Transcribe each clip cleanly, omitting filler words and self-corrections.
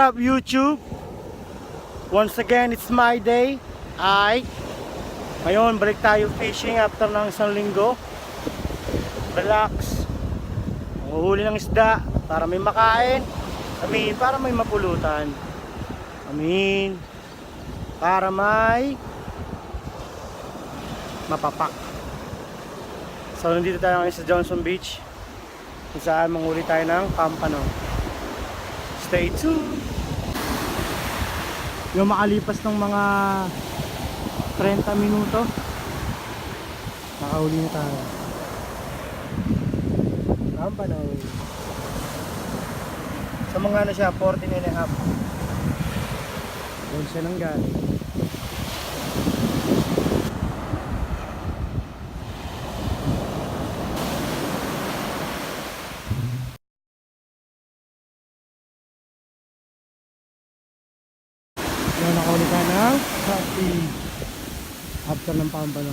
up YouTube? Once again, it's my day. Ngayon, balik tayo fishing after ng isang linggo. Relax. Manguhuli ng isda para may makain. Para may mapulutan. Para may mapapak. So, nandito tayo ngayon sa Johnson Beach, kung saan manghuli tayo ng pampano. Stay tuned! Yung makalipas ng mga 30 minuto, nakahuli na tayo. Pampano. Sa mga ano siya, 14 and a half. Doon siya nang galing. Yan, nakahuli ka ng coffee after ng pampano.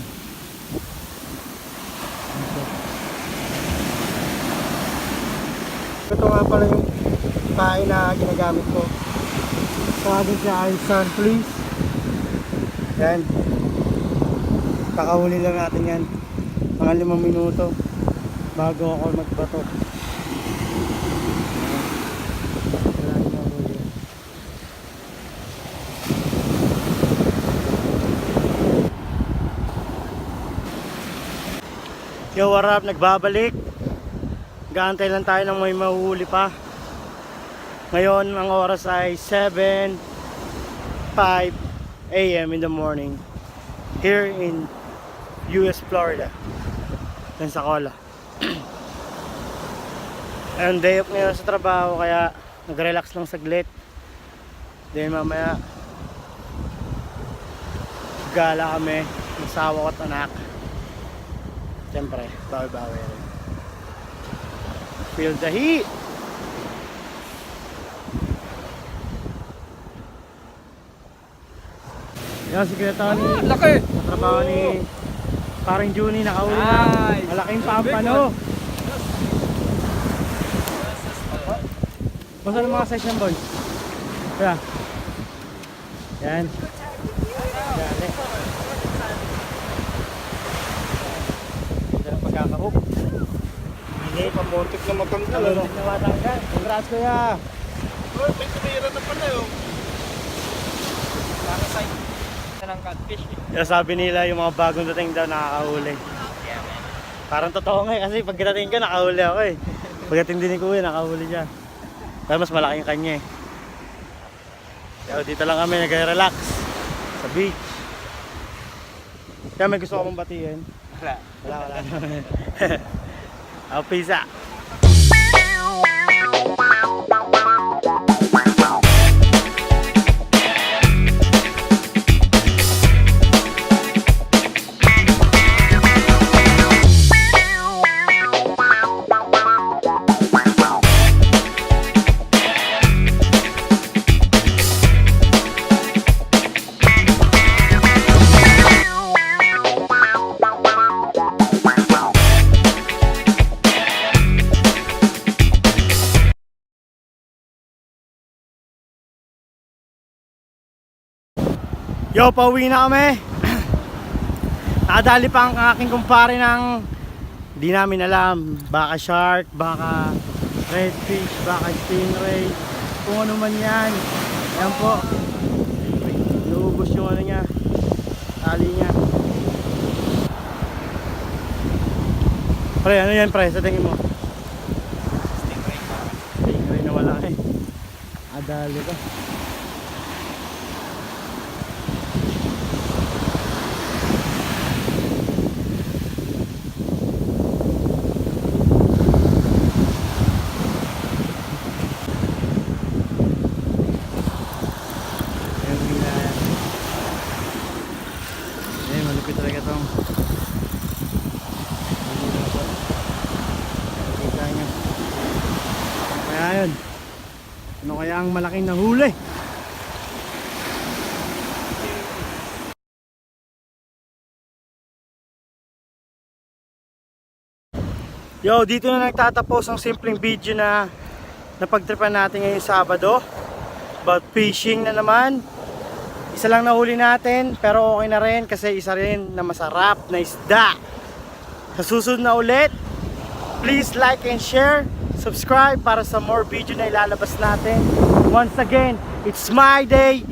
Ito nga pala yung kain na ginagamit ko. Tawagin siya Einstein, please. Yan. Kakahuli lang natin yan. Mga 5 minuto bago ako magbato. Yo, what up? Nagbabalik. Gaantay lang tayo ng may mahuhuli pa. Ngayon, ang oras ay 7:05 AM in the morning. Here in US, Florida. Pensacola. And day off ngayon sa trabaho, kaya nag-relax lang saglit. Then mamaya, gala kami. Masawa ko at anak. Siyempre, bawi-bawi rin. Feel the heat! Yan, sekretary. Laki! Trabaho ni paring Juni, nakahuli ng malaking pampano. Basta ng mga size ng boys. Kaya. Yan. Dali. Pagkakahok. Hindi, pamontik na matanggal. Pamontik na matanggal. Congrats kuya. Bro, may tumira na pala yun. Para sa ng catfish. Kaya sabi nila yung mga bagong dating daw nakakahuli. Parang totoo nga eh, kasi pagdating ko nakahuli ako eh. Pagdating din ni kuya nakahuli siya. Pero mas malaki yung kanya eh. Kaya dito lang kami nag-relax sa beach. Kaya may gusto ko mong batiin. Wala. Pizza. Yo, pauwi na kami. Nakadali pa ang aking kumpare ng di namin alam. Baka shark, baka redfish, baka stingray, kung ano man yan. Yan po. Naubos yung ano niya, tali niya. Pre, ano yan pre? Sa tingin mo? Stingray na wala eh. Adali ka. Malupit talaga itong kita nyo. Kaya yun, ano kaya ang malaking nahuli? Yo, dito na nagtatapos ang simpleng video na napagtripan natin ngayong Sabado. About fishing na naman. Isa lang nahuli natin, pero okay na rin kasi isa rin na masarap na isda. Sa susunod na ulit, please like and share, subscribe para sa more video na ilalabas natin. Once again, it's my day.